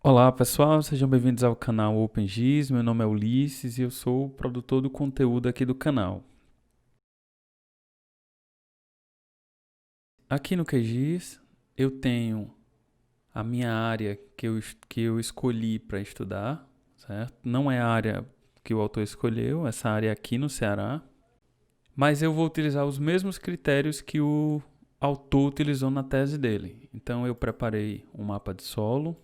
Olá pessoal, sejam bem-vindos ao canal OpenGIS. Meu nome é Ulisses e eu sou o produtor do conteúdo aqui do canal. Aqui no QGIS eu tenho a minha área que eu escolhi para estudar, certo? Não é a área que o autor escolheu, essa área é aqui no Ceará, mas eu vou utilizar os mesmos critérios que o autor utilizou na tese dele. Então eu preparei um mapa de solo,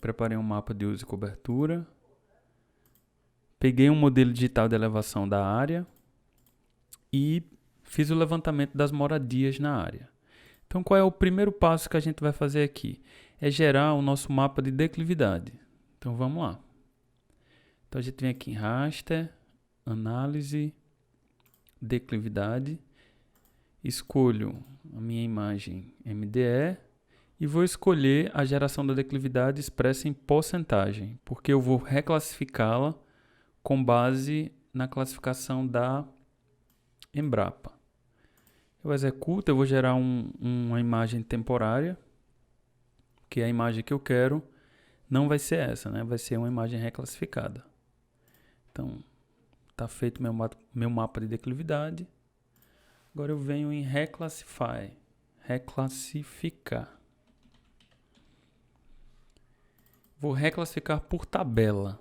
preparei um mapa de uso e cobertura, peguei um modelo digital de elevação da área e fiz o levantamento das moradias na área. Então, qual é o primeiro passo que a gente vai fazer aqui? É gerar o nosso mapa de declividade. Então, vamos lá. Então, a gente vem aqui em raster, análise, declividade, escolho a minha imagem MDE e vou escolher a geração da declividade expressa em porcentagem, porque eu vou reclassificá-la com base na classificação da Embrapa. Eu executo, eu vou gerar uma imagem temporária, que a imagem que eu quero não vai ser essa, né? Vai ser uma imagem reclassificada. Então, está feito meu mapa de declividade. Agora eu venho em reclassificar. Vou reclassificar por tabela.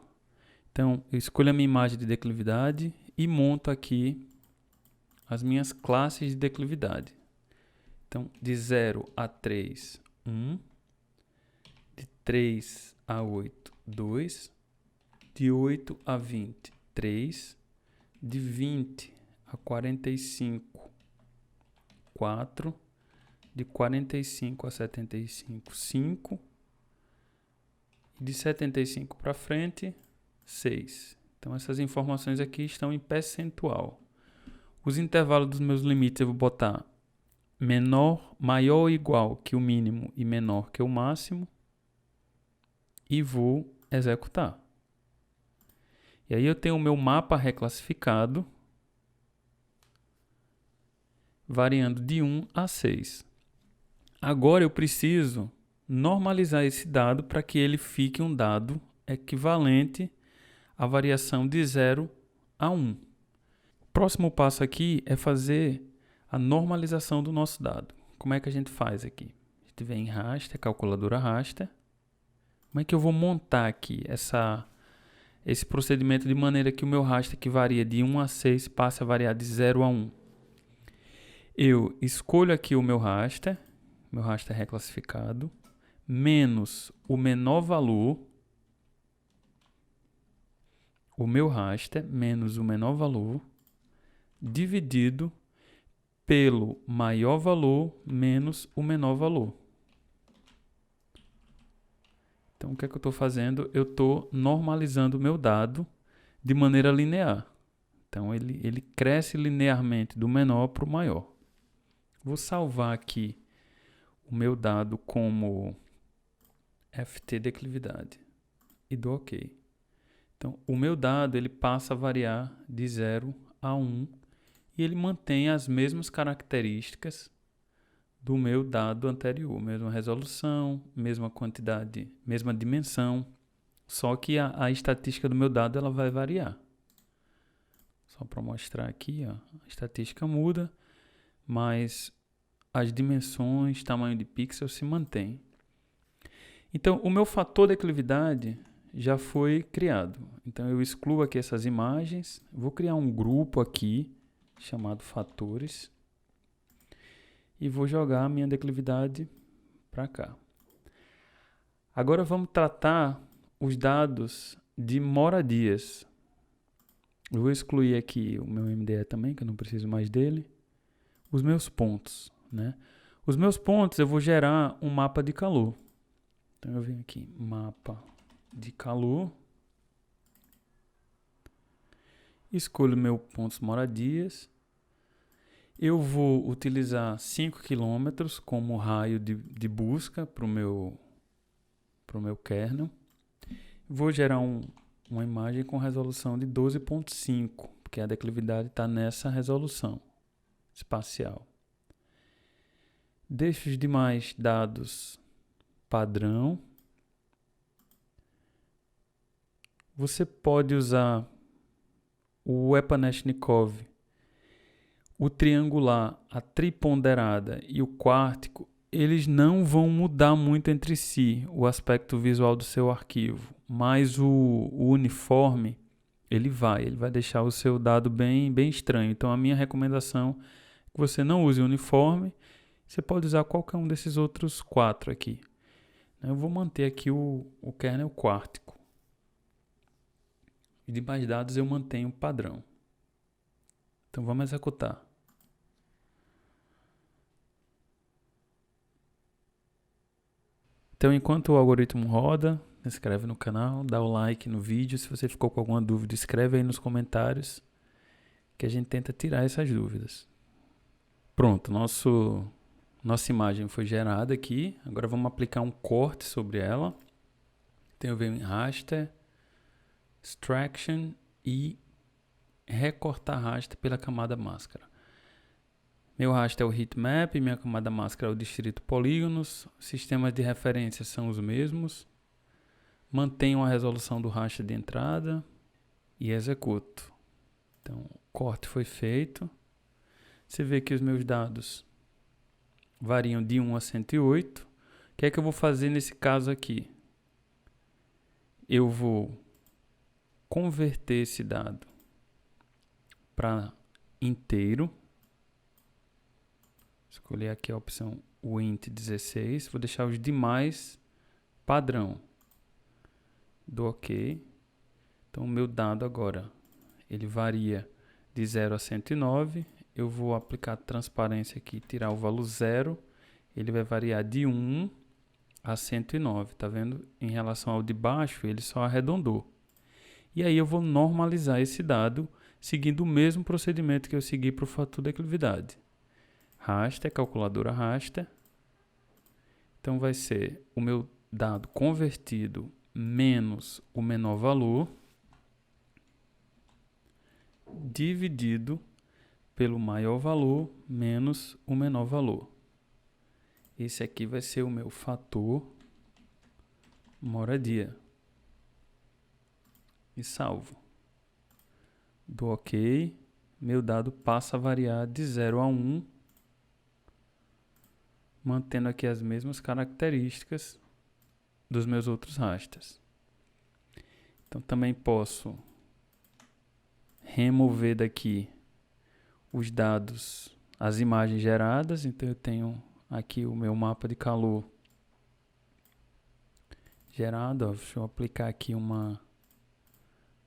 Então, eu escolho a minha imagem de declividade e monto aqui as minhas classes de declividade. Então, de 0 a 3, 1. De 3 a 8, 2. De 8 a 20, 3. De 20 a 45, 4. De 45 a 75, 5. E de 75 para frente, 6. Então, essas informações aqui estão em percentual. Os intervalos dos meus limites eu vou botar maior ou igual que o mínimo e menor que o máximo. E vou executar. E aí eu tenho o meu mapa reclassificado, variando de 1 a 6. Agora eu preciso normalizar esse dado para que ele fique um dado equivalente à variação de 0 a 1. O próximo passo aqui é fazer a normalização do nosso dado. Como é que a gente faz aqui? A gente vem em raster, calculadora raster. Como é que eu vou montar aqui esse procedimento de maneira que o meu raster que varia de 1 a 6 passe a variar de 0 a 1? Eu escolho aqui o meu raster reclassificado, menos o menor valor, o meu raster menos o menor valor, dividido pelo maior valor menos o menor valor. Então, o que é que eu estou fazendo? Eu estou normalizando o meu dado de maneira linear. Então, ele cresce linearmente do menor para o maior. Vou salvar aqui o meu dado como ft declividade e dou OK. Então, o meu dado ele passa a variar de 0 a 1 e ele mantém as mesmas características do meu dado anterior, mesma resolução, mesma quantidade, mesma dimensão, só que a estatística do meu dado ela vai variar. Só para mostrar aqui, ó, a estatística muda, mas as dimensões, tamanho de pixel se mantém. Então, o meu fator de declividade já foi criado. Então, eu excluo aqui essas imagens. Vou criar um grupo aqui, chamado fatores. E vou jogar a minha declividade para cá. Agora, vamos tratar os dados de moradias. Eu vou excluir aqui o meu MDE também, que eu não preciso mais dele. Os meus pontos, né? Os meus pontos eu vou gerar um mapa de calor. Então eu venho aqui, mapa de calor. Escolho meu pontos moradias. Eu vou utilizar 5 km como raio de busca para o meu kernel. Vou gerar uma imagem com resolução de 12.5, porque a declividade está nessa resolução espacial. Deixo os demais dados padrão. Você pode usar o Epanechnikov, o triangular, a triponderada e o quártico. Eles não vão mudar muito entre si o aspecto visual do seu arquivo, mas o uniforme ele vai deixar o seu dado bem estranho. Então a minha recomendação é que você não use o uniforme, você pode usar qualquer um desses outros 4 aqui. Eu vou manter aqui o kernel quártico. E de mais dados eu mantenho o padrão. Então vamos executar. Então, enquanto o algoritmo roda, se inscreve no canal, dá o like no vídeo. Se você ficou com alguma dúvida, escreve aí nos comentários que a gente tenta tirar essas dúvidas. Pronto, nossa imagem foi gerada aqui. Agora vamos aplicar um corte sobre ela. Então eu venho em Raster, Extraction e recortar raster pela camada máscara. Meu raster é o heatmap, minha camada máscara é o distrito polígonos, sistemas de referência são os mesmos. Mantenho a resolução do raster de entrada e executo. Então, o corte foi feito. Você vê que os meus dados variam de 1 a 108. O que é que eu vou fazer nesse caso aqui? Eu vou converter esse dado para inteiro. Escolher aqui a opção int16. Vou deixar os demais padrão. Dou OK. Então, o meu dado agora, ele varia de 0 a 109. Eu vou aplicar transparência aqui, tirar o valor 0. Ele vai variar de 1 a 109. Tá vendo? Em relação ao de baixo, ele só arredondou. E aí eu vou normalizar esse dado, seguindo o mesmo procedimento que eu segui para o fator de declividade. Raster, calculadora raster. Então vai ser o meu dado convertido menos o menor valor, dividido pelo maior valor menos o menor valor. Esse aqui vai ser o meu fator moradia. E salvo. Dou OK. Meu dado passa a variar de 0 a 1, mantendo aqui as mesmas características dos meus outros rasters. Então também posso remover daqui os dados, as imagens geradas. Então eu tenho aqui o meu mapa de calor gerado. Deixa eu aplicar aqui uma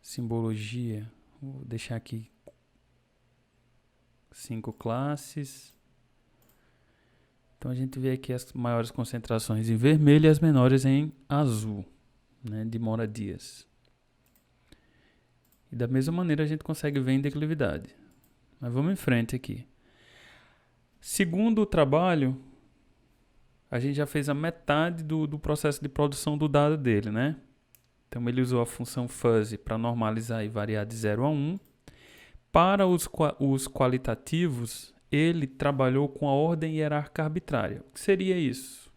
simbologia. Vou deixar aqui 5 classes. Então a gente vê aqui as maiores concentrações em vermelho e as menores em azul, né, de moradias. E da mesma maneira a gente consegue ver em declividade. Mas vamos em frente aqui. Segundo o trabalho, a gente já fez a metade do processo de produção do dado dele, né? Então ele usou a função fuzzy para normalizar e variar de 0 a 1. Para os qualitativos, ele trabalhou com a ordem hierárquica arbitrária. O que seria isso?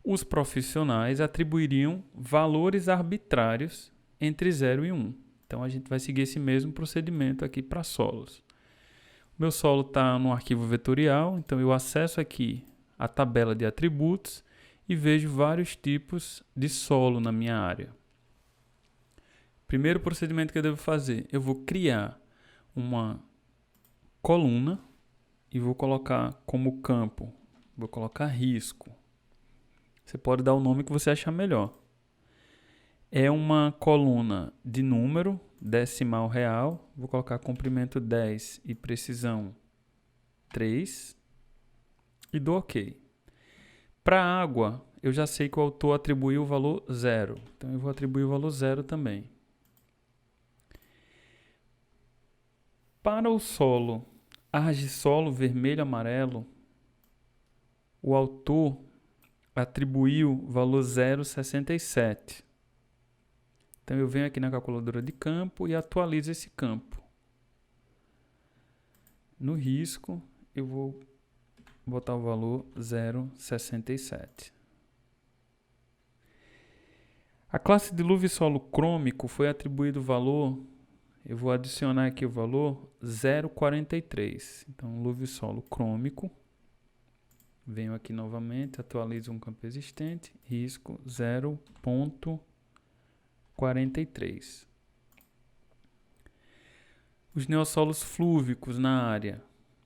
Os profissionais atribuiriam valores arbitrários entre 0 e 1. Então a gente vai seguir esse mesmo procedimento aqui para solos. O meu solo está no arquivo vetorial, então eu acesso aqui a tabela de atributos e vejo vários tipos de solo na minha área. Primeiro procedimento que eu devo fazer, eu vou criar uma coluna e vou colocar como campo, vou colocar risco. Você pode dar o nome que você achar melhor. É uma coluna de número decimal real, vou colocar comprimento 10 e precisão 3 e dou OK. Para água, eu já sei que o autor atribuiu o valor 0, então eu vou atribuir o valor 0 também. Para o solo, argissolo vermelho amarelo, o autor atribuiu o valor 0,67. Então eu venho aqui na calculadora de campo e atualizo esse campo. No risco, eu vou botar o valor 0,67. A classe dilúvio solo crômico foi atribuído o valor, eu vou adicionar aqui o valor 0,43. Então, dilúvio solo crômico, venho aqui novamente, atualizo um campo existente, risco 0,43. Os neossolos flúvicos na área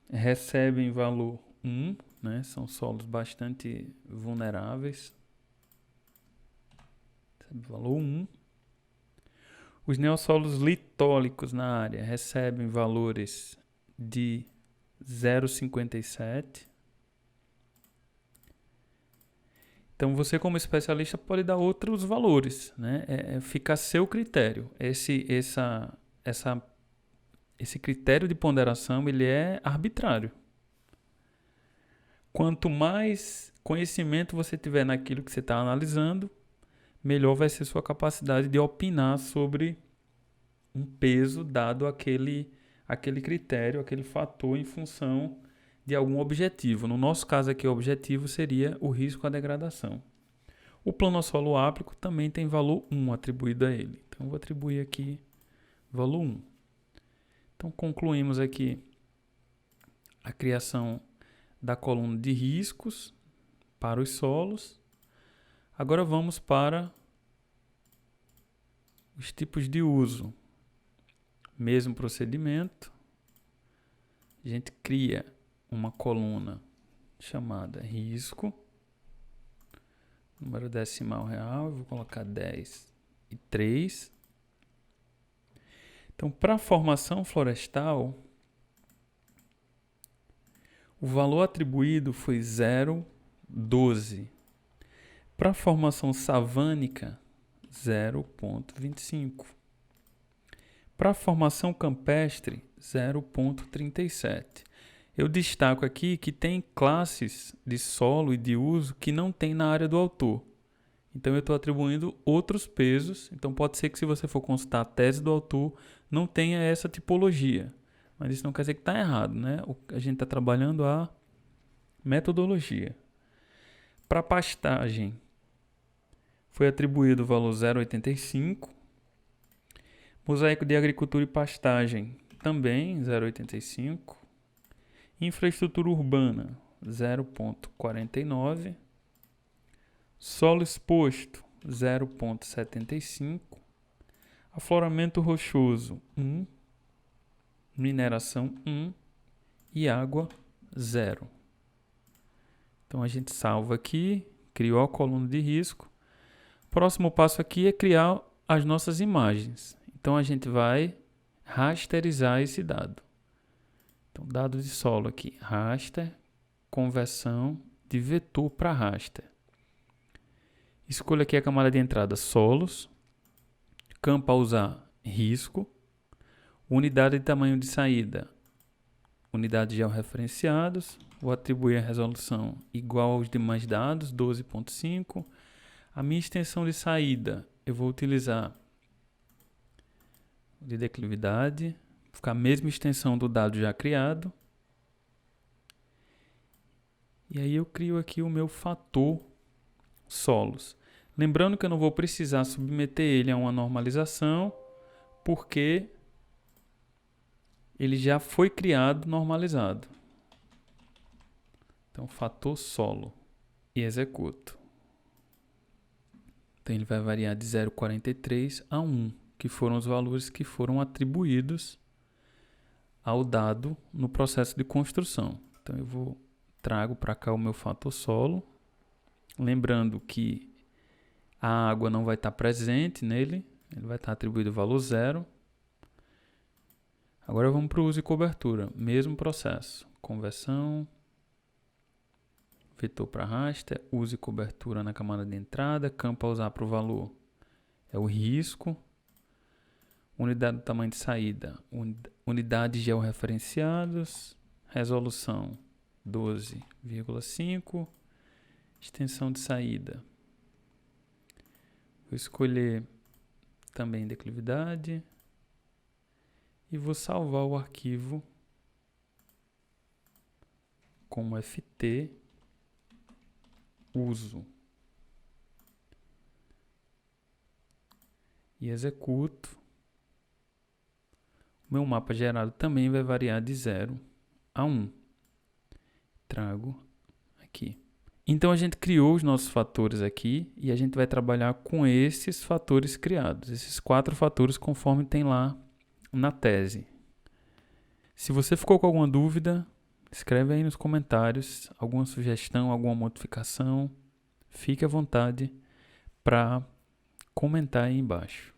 recebem valor 1, né? São solos bastante vulneráveis. Valor 1. Os neossolos litólicos na área recebem valores de 0,57. Então você, como especialista, pode dar outros valores, né? Fica a seu critério. Esse critério de ponderação ele é arbitrário. Quanto mais conhecimento você tiver naquilo que você está analisando, melhor vai ser sua capacidade de opinar sobre um peso dado aquele critério, aquele fator em função de algum objetivo. No nosso caso aqui, o objetivo seria o risco à degradação. O planossolo áplico também tem valor 1 atribuído a ele. Então, eu vou atribuir aqui valor 1. Então, concluímos aqui a criação da coluna de riscos para os solos. Agora vamos para os tipos de uso. Mesmo procedimento. A gente cria uma coluna chamada risco. Número decimal real, eu vou colocar 10 e 3. Então, para a formação florestal, o valor atribuído foi 0,12. Para a formação savânica, 0,25. Para a formação campestre, 0,37. Eu destaco aqui que tem classes de solo e de uso que não tem na área do autor. Então, eu estou atribuindo outros pesos. Então, pode ser que se você for consultar a tese do autor, não tenha essa tipologia. Mas isso não quer dizer que está errado, né? A gente está trabalhando a metodologia. Para pastagem, foi atribuído o valor 0,85. Mosaico de agricultura e pastagem, também 0,85. Infraestrutura urbana, 0,49. Solo exposto, 0,75. Afloramento rochoso, 1. Mineração, 1. E água, 0. Então, a gente salva aqui, criou a coluna de risco. Próximo passo aqui é criar as nossas imagens. Então, a gente vai rasterizar esse dado. Então, dado de solo aqui, raster, conversão de vetor para raster. Escolha aqui a camada de entrada solos, campo a usar risco, unidade de tamanho de saída, unidades georreferenciados, vou atribuir a resolução igual aos demais dados, 12.5. A minha extensão de saída, eu vou utilizar de declividade, ficar a mesma extensão do dado já criado. E aí eu crio aqui o meu fator solos. Lembrando que eu não vou precisar submeter ele a uma normalização, porque ele já foi criado normalizado. Então, fator solo e executo. Então, ele vai variar de 0,43 a 1, que foram os valores que foram atribuídos ao dado no processo de construção. Então, eu trago para cá o meu fator solo. Lembrando que a água não vai estar presente nele, ele vai estar atribuído o valor 0. Agora vamos para o uso e cobertura, mesmo processo. Conversão, vetor para raster, uso e cobertura na camada de entrada, campo a usar para o valor é o risco, unidade do tamanho de saída, unidades georreferenciados, resolução 12,5, extensão de saída. Vou escolher também declividade e vou salvar o arquivo como ft uso. e executo, o meu mapa gerado também vai variar de 0 a 1. Trago aqui. Então a gente criou os nossos fatores aqui e a gente vai trabalhar com esses fatores criados, esses 4 fatores conforme tem lá na tese. Se você ficou com alguma dúvida, escreve aí nos comentários alguma sugestão, alguma modificação. Fique à vontade para comentar aí embaixo.